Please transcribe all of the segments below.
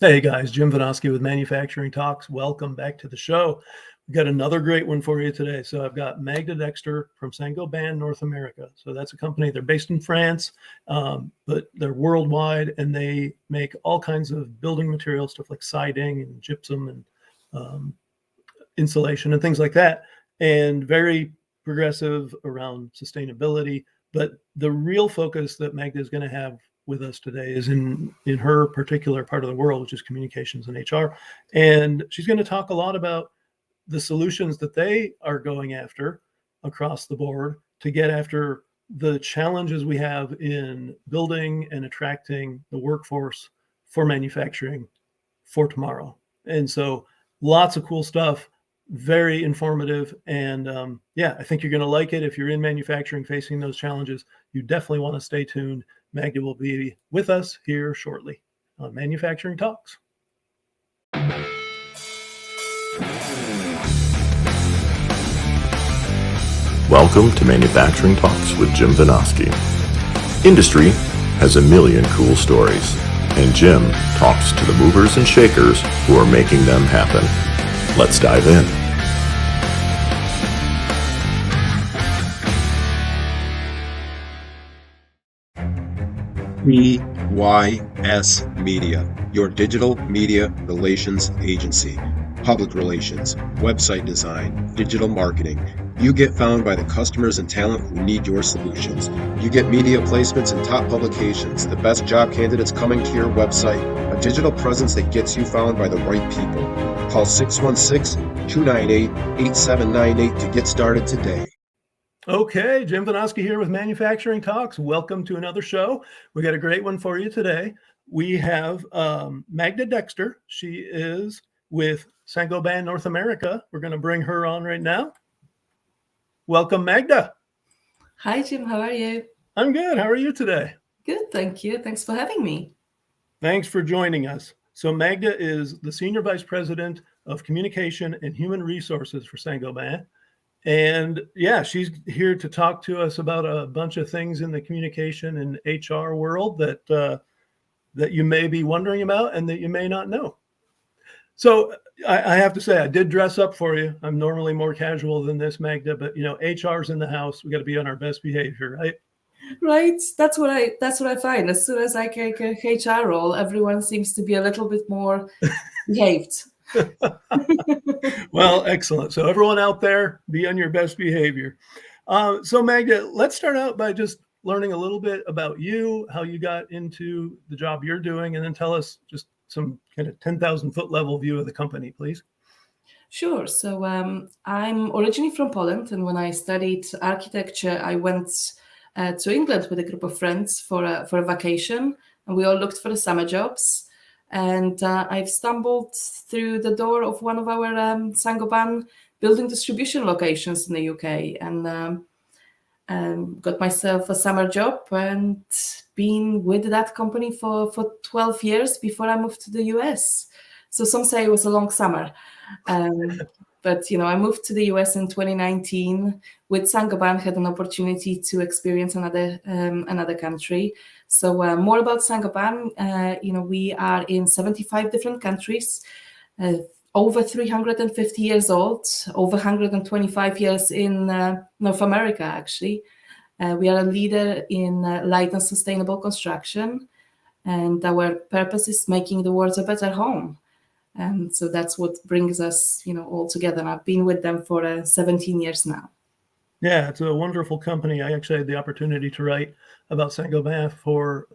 Hey guys, Jim Vinosky with Manufacturing Talks. Welcome back to the show. We've got another great one for you today. So I've got Magda Dexter from Saint-Gobain North America. So that's a company, they're based in France, but they're worldwide, and they make all kinds of building materials, stuff like siding and gypsum and insulation and things like that, and very progressive around sustainability. But the real focus that Magda is going to have with us today is in her particular part of the world, which is communications and HR. And she's going to talk a lot about the solutions that they are going after across the board to get after the challenges we have in building and attracting the workforce for manufacturing for tomorrow. And so lots of cool stuff, very informative. And I think you're going to like it. If you're in manufacturing facing those challenges, you definitely want to stay tuned. Magda will be with us here shortly on Manufacturing Talks. Welcome to Manufacturing Talks with Jim Vinosky. Industry has a million cool stories, and Jim talks to the movers and shakers who are making them happen. Let's dive in. PYS Media, your digital media relations agency. Public relations, website design, digital marketing. You get found by the customers and talent who need your solutions. You get media placements in top publications, the best job candidates coming to your website, a digital presence that gets you found by the right people. Call 616-298-8798 to get started today. Okay, Jim Vinosky here with Manufacturing Talks. Welcome to another show. We got a great one for you today. We have Magda Dexter. She is with Saint-Gobain North America. We're going to bring her on right now. Welcome, Magda. Hi, Jim. How are you? I'm good. How are you today? Good, thank you. Thanks for having me. Thanks for joining us. So Magda is the Senior Vice President of Communication and Human Resources for Saint-Gobain. And she's here to talk to us about a bunch of things in the communication and HR world that you may be wondering about and that you may not know. So I have to say, I did dress up for you. I'm normally more casual than this, Magda, but HR's in the house. We got to be on our best behavior, right? Right. That's what I find. As soon as I take a HR role, everyone seems to be a little bit more behaved. Well, excellent. So everyone out there, be on your best behavior. So Magda, let's start out by just learning a little bit about you, how you got into the job you're doing, and then tell us just some kind of 10,000 foot level view of the company, please. Sure. So I'm originally from Poland, and when I studied architecture, I went to England with a group of friends for a vacation, and we all looked for the summer jobs. And I've stumbled through the door of one of our Saint-Gobain building distribution locations in the UK, and got myself a summer job and been with that company for 12 years before I moved to the US. So some say it was a long summer. But, I moved to the US in 2019 with Saint-Gobain, had an opportunity to experience another country. So more about Saint-Gobain, we are in 75 different countries, over 350 years old, over 125 years in North America, actually. We are a leader in light and sustainable construction, and our purpose is making the world a better home. And so that's what brings us, all together. And I've been with them for 17 years now. Yeah, it's a wonderful company. I actually had the opportunity to write about Saint-Gobain for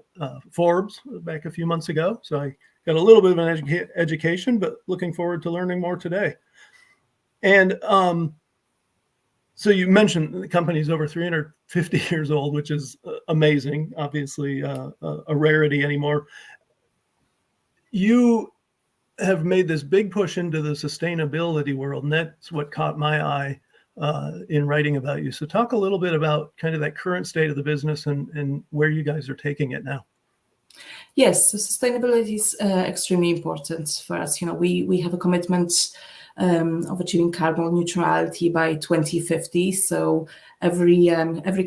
Forbes back a few months ago. So I got a little bit of an education, but looking forward to learning more today. And so you mentioned the company's over 350 years old, which is amazing, obviously a rarity anymore. You have made this big push into the sustainability world, and that's what caught my eye in writing about you. So talk a little bit about kind of that current state of the business and where you guys are taking it now. Yes, so sustainability is extremely important for us. We have a commitment of achieving carbon neutrality by 2050. So every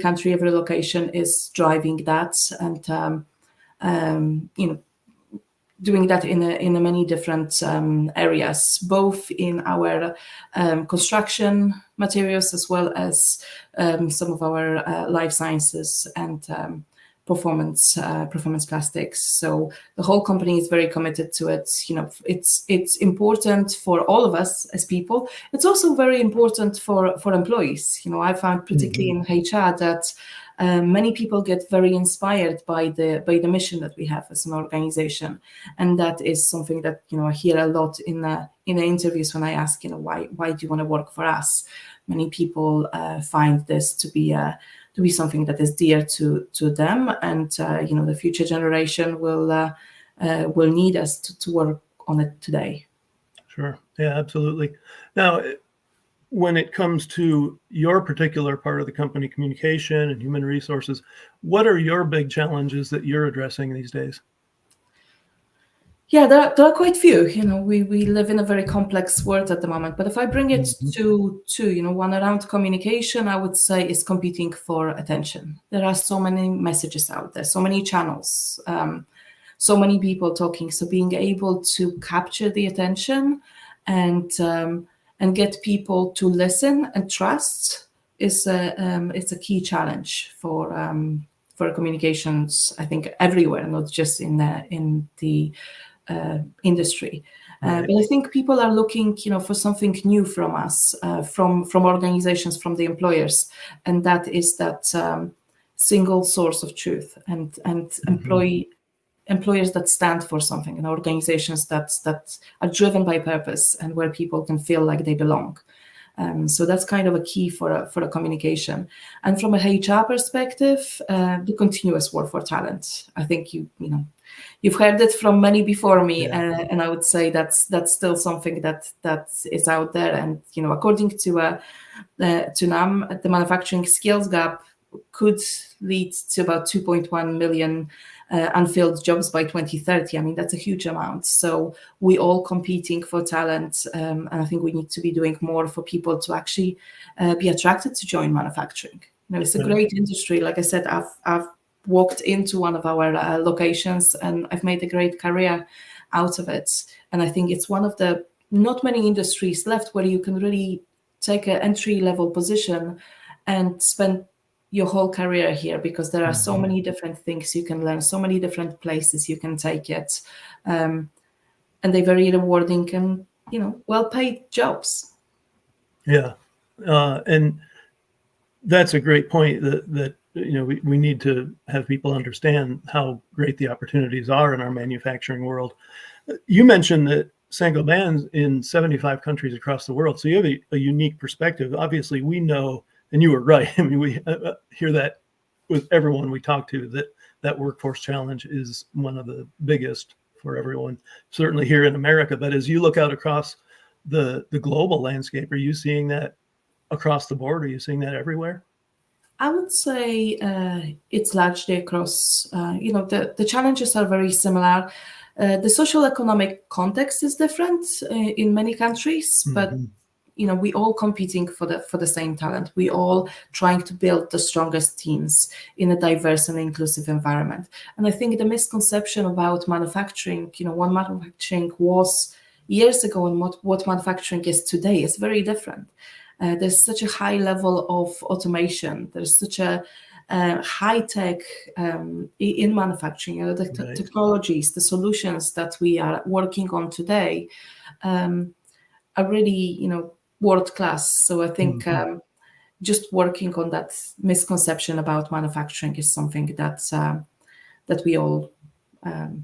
country, every location is driving that, and doing that in a many different areas, both in our construction materials as well as some of our life sciences and performance plastics. So the whole company is very committed to it. It's important for all of us as people. It's also very important for employees. I found particularly in HR that many people get very inspired by the mission that we have as an organization, and that is something that I hear a lot in the interviews when I ask why do you want to work for us. Many people find this to be something that is dear to them, and the future generation will need us to work on it today. Sure. Yeah, absolutely. Now, when it comes to your particular part of the company, communication and human resources, what are your big challenges that you're addressing these days? Yeah, there are quite few. We live in a very complex world at the moment. But if I bring it to one around communication, I would say is competing for attention. There are so many messages out there, so many channels, so many people talking. So being able to capture the attention and get people to listen and trust is it's a key challenge for communications. I think everywhere, not just in the industry. Right. But I think people are looking, for something new from us, from organizations, from the employers, and that is that single source of truth and employers that stand for something, and organizations that are driven by purpose and where people can feel like they belong. So that's kind of a key for a communication. And from a HR perspective, the continuous war for talent. I think you've heard it from many before me, and I would say that's still something that is out there. And according to NAM, the manufacturing skills gap could lead to about 2.1 million unfilled jobs by 2030. I mean, that's a huge amount. So we all competing for talent, and I think we need to be doing more for people to actually be attracted to join manufacturing. It's a great industry. Like I said, I've walked into one of our locations and I've made a great career out of it. And I think it's one of the not many industries left where you can really take an entry-level position and spend your whole career here, because there are so many different things you can learn, so many different places you can take it, and they're very rewarding and well-paid jobs. Yeah, and that's a great point. That we need to have people understand how great the opportunities are in our manufacturing world. You mentioned that Saint-Gobain's in 75 countries across the world, so you have a unique perspective. Obviously, we know. And you were right. I mean, we hear that with everyone we talk to, that workforce challenge is one of the biggest for everyone, certainly here in America. But as you look out across the global landscape, are you seeing that across the board? Are you seeing that everywhere? I would say it's largely across, the challenges are very similar. The social economic context is different in many countries, but we all competing for the same talent. We all trying to build the strongest teams in a diverse and inclusive environment. And I think the misconception about manufacturing, what manufacturing was years ago and what manufacturing is today is very different. There's such a high level of automation. There's such a high tech in manufacturing. The technologies, the solutions that we are working on today are really, world class. So I think just working on that misconception about manufacturing is something that we all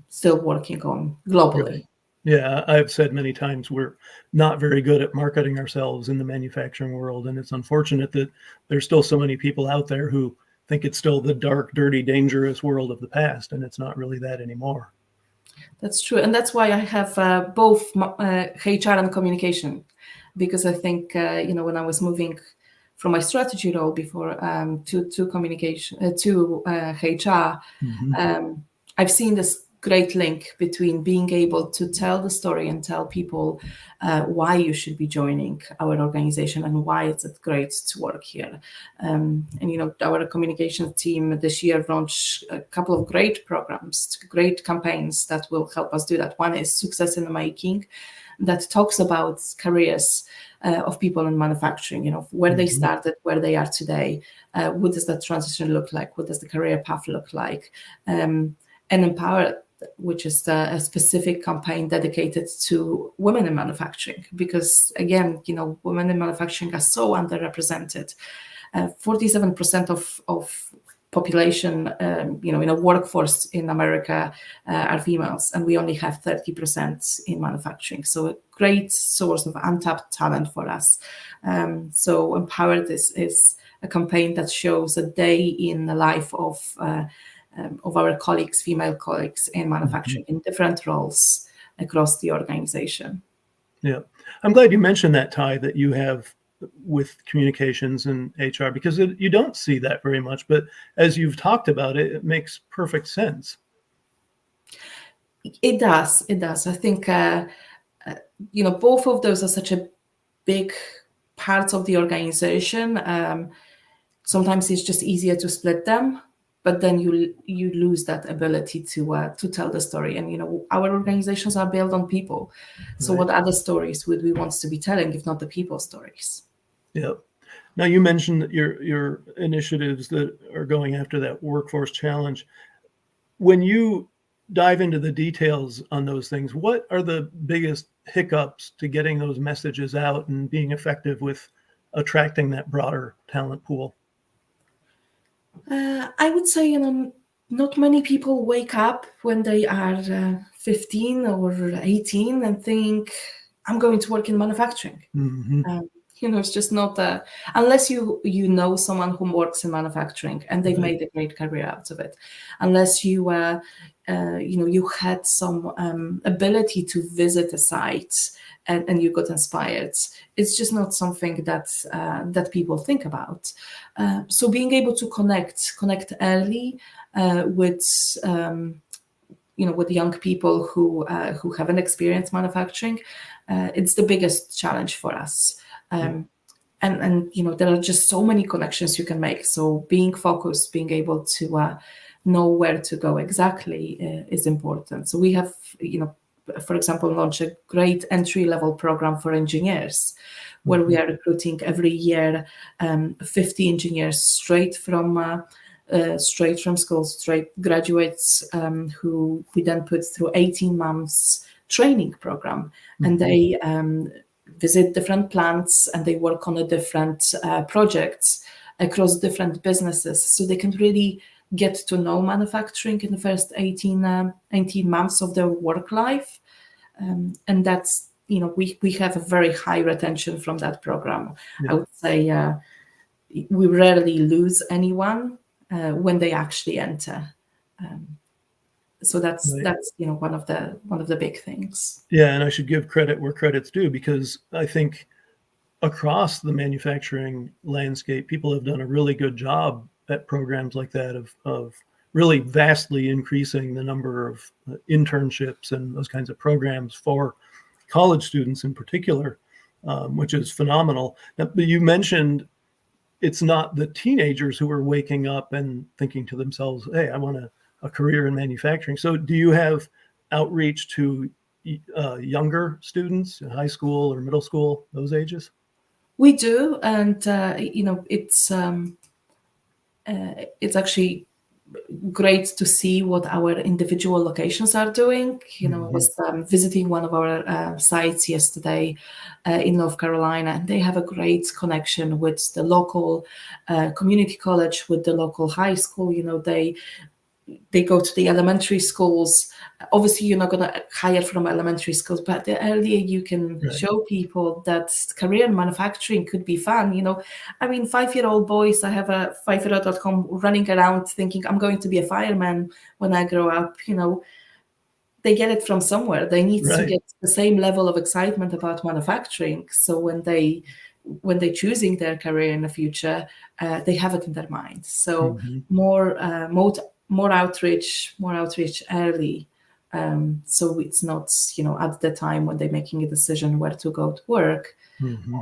still working on globally. Right. Yeah, I've said many times we're not very good at marketing ourselves in the manufacturing world, and it's unfortunate that there's still so many people out there who think it's still the dark, dirty, dangerous world of the past, and it's not really that anymore. That's true, and that's why I have both HR and communication. Because I think, when I was moving from my strategy role before to communication, to HR, I've seen this great link between being able to tell the story and tell people why you should be joining our organization and why it's great to work here. And our communication team this year launched a couple of great programs, great campaigns that will help us do that. One is Success in the Making, that talks about careers of people in manufacturing, where they started, where they are today, what does that transition look like, what does the career path look like, and Empower, which is a specific campaign dedicated to women in manufacturing, because again, women in manufacturing are so underrepresented. 47% of population, in a workforce in America are females, and we only have 30% in manufacturing. So a great source of untapped talent for us. So Empowered is a campaign that shows a day in the life of our colleagues, female colleagues in manufacturing in different roles across the organization. Yeah. I'm glad you mentioned that tie that you have with communications and HR, because you don't see that very much, but as you've talked about it, it makes perfect sense. It does. I think, both of those are such a big part of the organization. Sometimes it's just easier to split them, but then you lose that ability to tell the story. And our organizations are built on people. So Right. what other stories would we want to be telling if not the people stories? Yeah. Now you mentioned that your initiatives that are going after that workforce challenge. When you dive into the details on those things, what are the biggest hiccups to getting those messages out and being effective with attracting that broader talent pool? I would say, not many people wake up when they are 15 or 18 and think, I'm going to work in manufacturing. It's just not unless you know someone who works in manufacturing and they've made a great career out of it. Unless you you had some ability to visit a site and you got inspired. It's just not something that people think about. So being able to connect early with with young people who haven't experienced manufacturing, it's the biggest challenge for us. And there are just so many connections you can make. So being focused, being able to know where to go exactly is important. So we have, for example, launched a great entry-level program for engineers, where we are recruiting every year 50 engineers straight from school, straight graduates, who we then put through 18 months training program, and they visit different plants and they work on the different projects across different businesses, so they can really get to know manufacturing in the first 18 months of their work life. And that's, we have a very high retention from that program. I would say we rarely lose anyone when they actually enter. So that's one of the big things. Yeah, and I should give credit where credit's due, because I think across the manufacturing landscape, people have done a really good job at programs like that of really vastly increasing the number of internships and those kinds of programs for college students in particular, which is phenomenal. Now, but you mentioned it's not the teenagers who are waking up and thinking to themselves, hey, I want a career in manufacturing. So do you have outreach to younger students in high school or middle school, those ages? We do, and it's actually great to see what our individual locations are doing. I was visiting one of our sites yesterday in North Carolina, and they have a great connection with the local community college, with the local high school. They go to the elementary schools. Obviously, you're not going to hire from elementary schools, but the earlier you can show people that career in manufacturing could be fun. 5-year-old boys, I have a 5-year-old at home running around thinking, I'm going to be a fireman when I grow up. They get it from somewhere. They need to get the same level of excitement about manufacturing. So when they're choosing their career in the future, they have it in their mind. So more outreach early So it's not, at the time when they're making a decision where to go to work,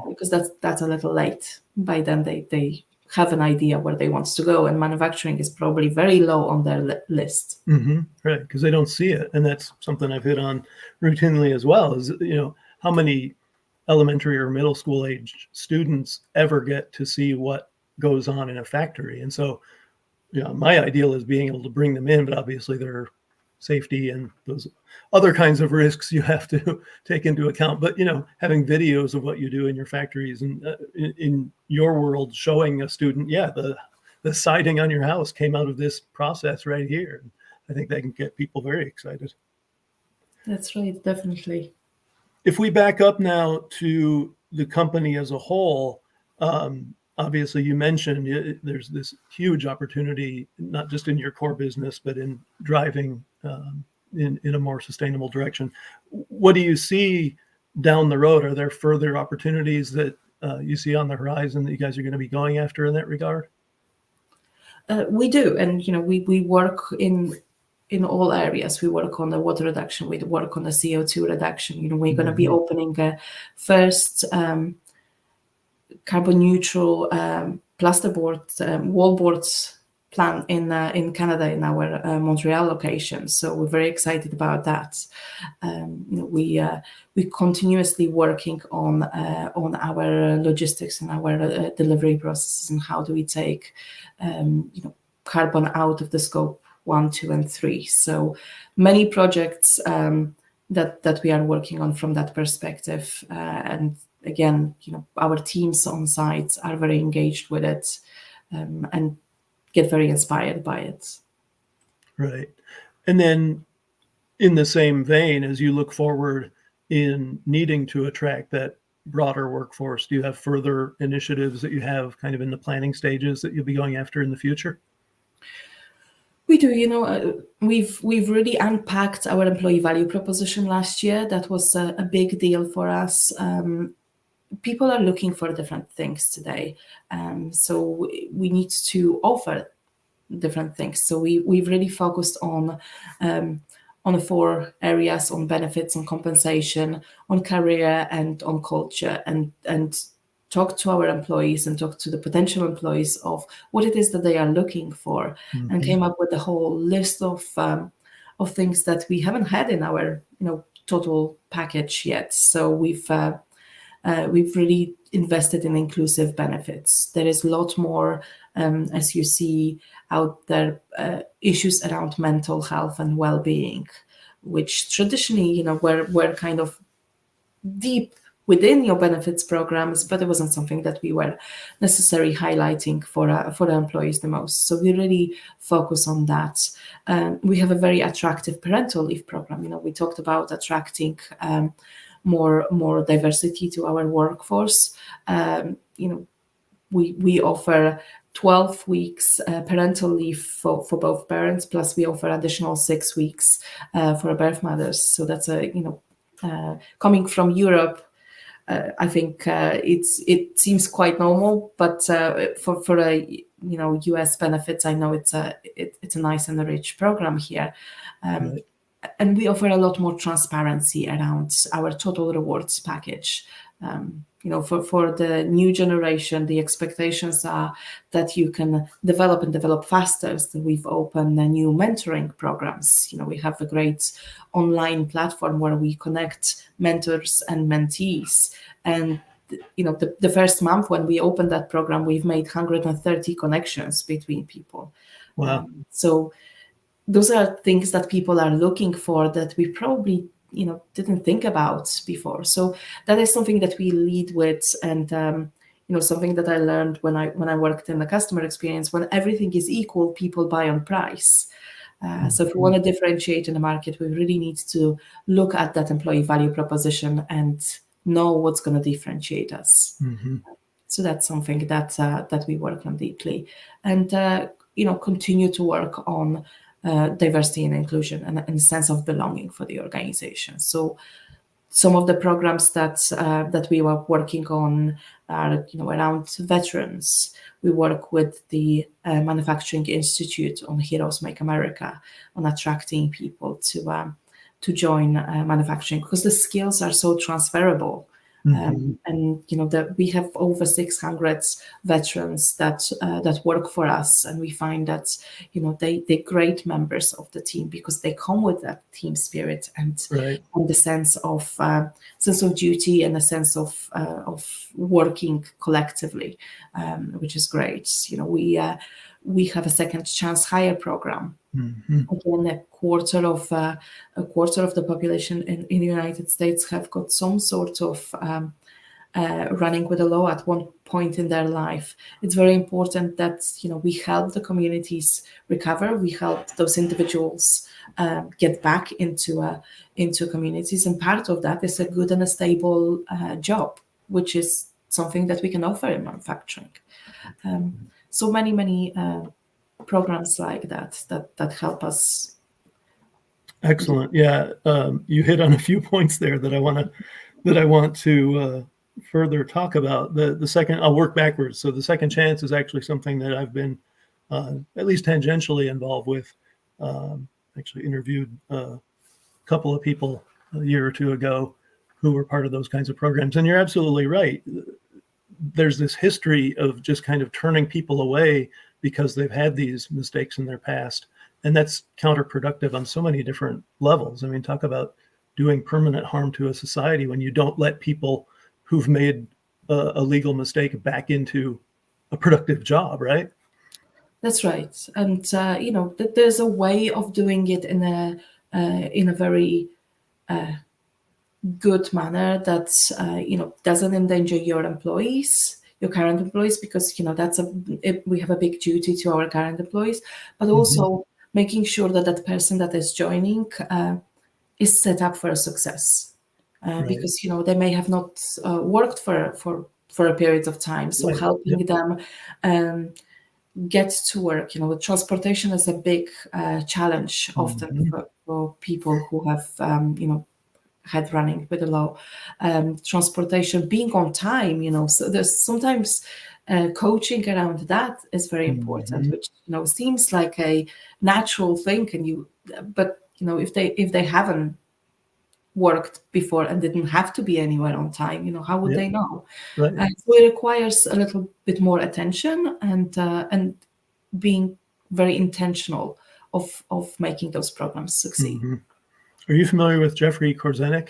because that's a little late. By then they have an idea where they want to go, and manufacturing is probably very low on their list. Right, because they don't see it. And that's something I've hit on routinely as well, is, how many elementary or middle school age students ever get to see what goes on in a factory. And so, my ideal is being able to bring them in, but obviously there are safety and those other kinds of risks you have to take into account. But, having videos of what you do in your factories and in your world, showing a student, the siding on your house came out of this process right here. I think that can get people very excited. That's right, definitely. If we back up now to the company as a whole, obviously you mentioned there's this huge opportunity, not just in your core business, but in driving in a more sustainable direction. What do you see down the road? Are there further opportunities that you see on the horizon that you guys are going to be going after in that regard? We do, and we work in all areas. We work on the water reduction. We work on the CO2 reduction. We're going to be opening a first carbon neutral plasterboard wallboards plant in Canada, in our Montreal location. So we're very excited about that. We continuously working on our logistics and our delivery processes, and how do we take carbon out of the scope 1, 2, and 3. So many projects that we are working on from that perspective. And again, our teams on site are very engaged with it and get very inspired by it. Right. And then in the same vein, as you look forward in needing to attract that broader workforce, do you have further initiatives that you have kind of in the planning stages that you'll be going after in the future? We do. We've really unpacked our employee value proposition last year. That was a big deal for us. People are looking for different things today, so we need to offer different things. So we've really focused on the 4 areas: on benefits, on compensation, on career, and on culture, and talk to our employees and talk to the potential employees of what it is that they are looking for, and came up with a whole list of things that we haven't had in our total package yet. So we've really invested in inclusive benefits. There is a lot more, as you see out there, issues around mental health and well-being, which traditionally, were kind of deep within your benefits programs, but it wasn't something that we were necessarily highlighting for the employees the most. So we really focus on that. We have a very attractive parental leave program. We talked about attracting more diversity to our workforce. We offer 12 weeks parental leave for both parents, plus we offer additional 6 weeks for birth mothers. So that's coming from Europe. I think it seems quite normal, but for a US benefits, I know it's a nice and a rich program here. Right. And we offer a lot more transparency around our total rewards package. For the new generation, the expectations are that you can develop faster. So we've opened new mentoring programs. We have a great online platform where we connect mentors and mentees. And the first month when we opened that program, we've made 130 connections between people. Wow. So those are things that people are looking for that we probably didn't think about before. So that is something that we lead with, and something that I learned when I worked in the customer experience. When everything is equal, people buy on price. So if we want to differentiate in the market, we really need to look at that employee value proposition and know what's going to differentiate us. So that's something that we work on deeply, and continue to work on diversity and inclusion and a sense of belonging for the organization. So some of the programs that we were working on are around veterans. We work with the Manufacturing Institute on Heroes Make America, on attracting people to to join manufacturing, because the skills are so transferable. And that we have over 600 veterans that work for us, and we find that they're great members of the team because they come with that team spirit and the sense of duty and a sense of working collectively, which is great. We have a second chance hire program. Again, a quarter of the population in the United States have got some sort of running with the law at one point in their life. It's very important that we help the communities recover. We help those individuals get back into communities, and part of that is a good and a stable job, which is something that we can offer in manufacturing. So many programs like that help us. Excellent. Yeah, you hit on a few points there that I want to further talk about. The second, I'll work backwards. So the second chance is actually something that I've been at least tangentially involved with. Actually interviewed a couple of people a year or two ago who were part of those kinds of programs. And you're absolutely right. There's this history of just kind of turning people away because they've had these mistakes in their past. And that's counterproductive on so many different levels. I mean, talk about doing permanent harm to a society when you don't let people who've made a legal mistake back into a productive job, right? That's right. And, there's a way of doing it in a very good manner that, doesn't endanger your employees, your current employees, because, we have a big duty to our current employees, but also making sure that that person that is joining is set up for a success, because, they may have not worked for a period of time. So helping them get to work, transportation is a big challenge often for people who have, had running with the law. Transportation, being on time, so there's sometimes coaching around that is very important, which seems like a natural thing. But if they haven't worked before and didn't have to be anywhere on time, how would they know? Right. So it requires a little bit more attention and being very intentional of making those programs succeed. Are you familiar with Jeffrey Korzenik?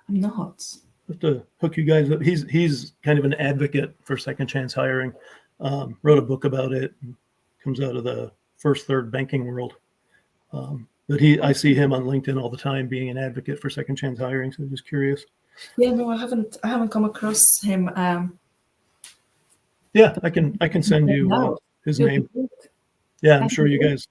I'm not. I have to hook you guys up. He's kind of an advocate for second chance hiring. Wrote a book about it. Comes out of the first third banking world. But I see him on LinkedIn all the time being an advocate for second chance hiring. So I'm just curious. Yeah, no, I haven't come across him. Yeah, I can send you his name. Yeah, I'm sure you guys,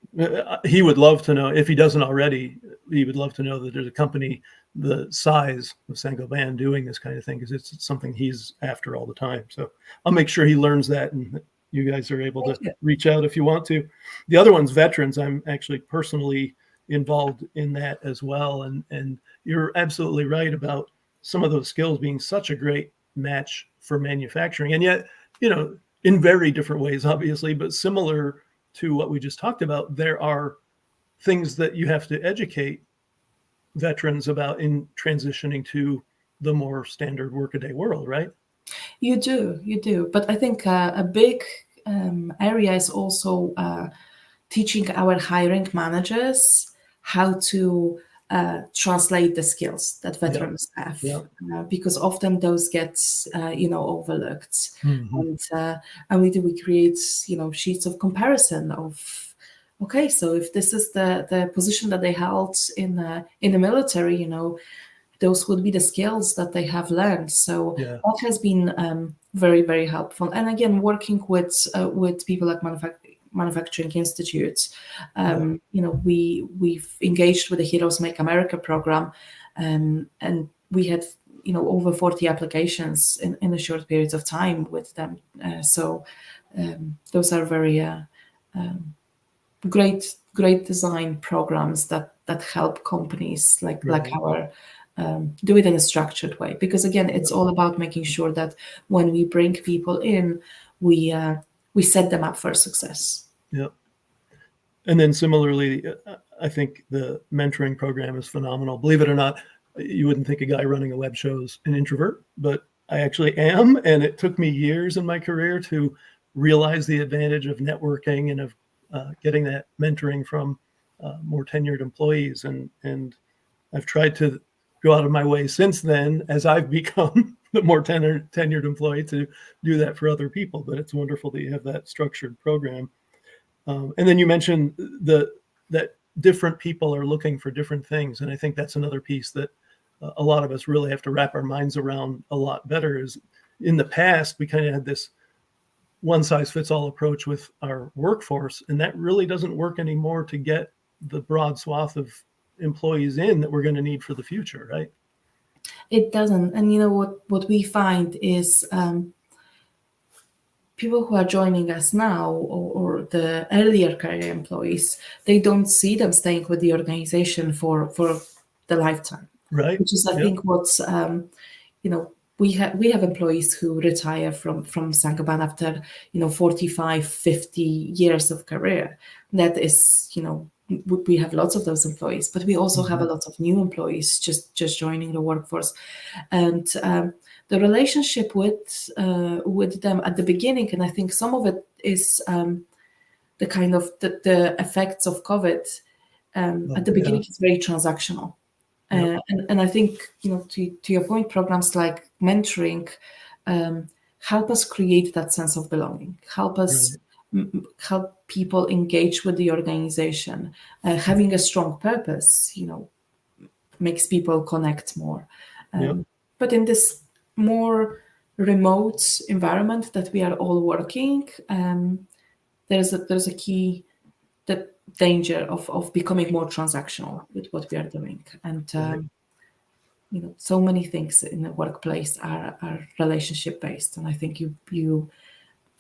he would love to know, if he doesn't already, he would love to know that there's a company the size of Saint-Gobain doing this kind of thing, because it's something he's after all the time. So I'll make sure he learns that, and you guys are able to reach out if you want to. The other one's veterans. I'm actually personally involved in that as well. And you're absolutely right about some of those skills being such a great match for manufacturing. And yet, in very different ways, obviously, but similar to what we just talked about, there are things that you have to educate veterans about in transitioning to the more standard workaday world, right? You do. But I think a big area is also teaching our hiring managers how to translate the skills that veterans have, because often those get overlooked. And we create sheets of comparison of, okay, so if this is the position that they held in the military, those would be the skills that they have learned. So that has been very, very helpful. And again, working with people like Manufacturing Institute, we've engaged with the Heroes Make America program, and we had over 40 applications in a short period of time with them. So those are very great design programs that help companies like our do it in a structured way, because again, it's all about making sure that when we bring people in, we set them up for success. Yeah. And then similarly, I think the mentoring program is phenomenal. Believe it or not, you wouldn't think a guy running a web show is an introvert, but I actually am. And it took me years in my career to realize the advantage of networking and of getting that mentoring from more tenured employees. And I've tried to go out of my way since then, as I've become the more tenured employee, to do that for other people. But it's wonderful that you have that structured program. And then you mentioned that different people are looking for different things. And I think that's another piece that a lot of us really have to wrap our minds around a lot better. Is in the past, we kind of had this one size fits all approach with our workforce, and that really doesn't work anymore to get the broad swath of employees in that we're going to need for the future, right? It doesn't. And what we find is people who are joining us now, or the earlier career employees, they don't see them staying with the organization for the lifetime. Right. Which is, I think, what's we have employees who retire from Saint-Gobain after 45, 50 years of career. That is, we have lots of those employees, but we also have a lot of new employees just joining the workforce, and the relationship with them at the beginning, and I think some of it is the kind of the effects of COVID. At the beginning, it's very transactional. And I think, to your point, programs like mentoring help us create that sense of belonging, help us help people engage with the organization. Having a strong purpose, makes people connect more. But in this more remote environment that we are all working, there's a key danger of becoming more transactional with what we are doing. And so many things in the workplace are relationship based, and I think you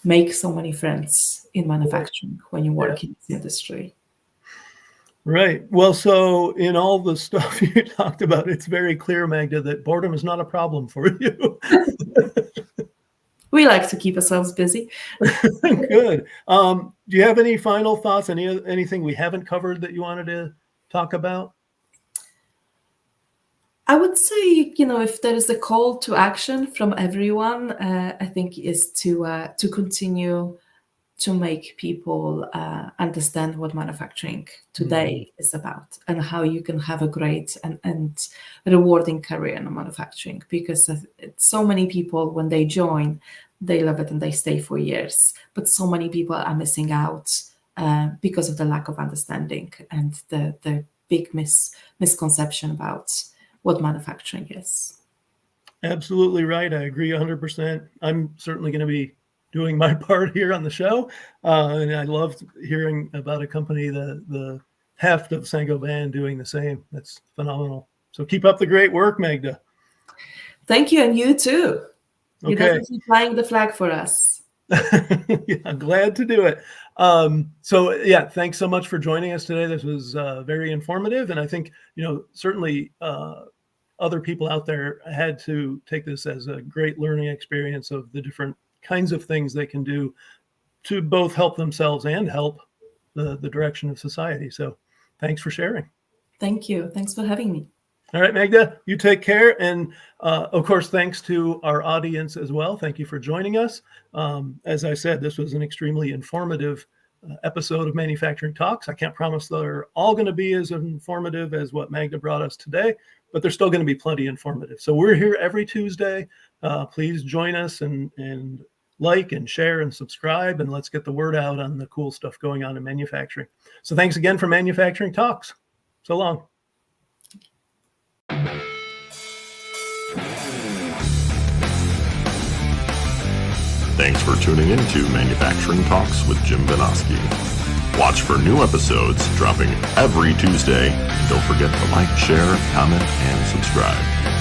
make so many friends in manufacturing when you work in this industry. Right. Well, so in all the stuff you talked about, it's very clear, Magda, that boredom is not a problem for you. We like to keep ourselves busy. Good. Do you have any final thoughts? Anything we haven't covered that you wanted to talk about? I would say, if there is a call to action from everyone, I think is to continue to make people understand what manufacturing today is about, and how you can have a great and rewarding career in manufacturing. Because so many people, when they join, they love it and they stay for years. But so many people are missing out because of the lack of understanding and the big misconception about what manufacturing is. Absolutely right. I agree 100%. I'm certainly going to be doing my part here on the show. And I loved hearing about a company, the heft of Saint-Gobain, doing the same. That's phenomenal. So keep up the great work, Magda. Thank you. And you too. Okay. You're definitely flying the flag for us. Yeah, glad to do it. Thanks so much for joining us today. This was very informative. And I think, certainly other people out there had to take this as a great learning experience of the different kinds of things they can do to both help themselves and help the direction of society. So thanks for sharing. Thank you. Thanks for having me. All right, Magda, you take care. And of course, thanks to our audience as well. Thank you for joining us. As I said, this was an extremely informative episode of Manufacturing Talks. I can't promise they're all going to be as informative as what Magda brought us today, but they're still going to be plenty informative. So we're here every Tuesday. Please join us and like and share and subscribe, and let's get the word out on the cool stuff going on in manufacturing. So thanks again for Manufacturing Talks. So long. Thanks for tuning in to Manufacturing Talks with Jim Vinoski. Watch for new episodes dropping every Tuesday. And don't forget to like, share, comment, and subscribe.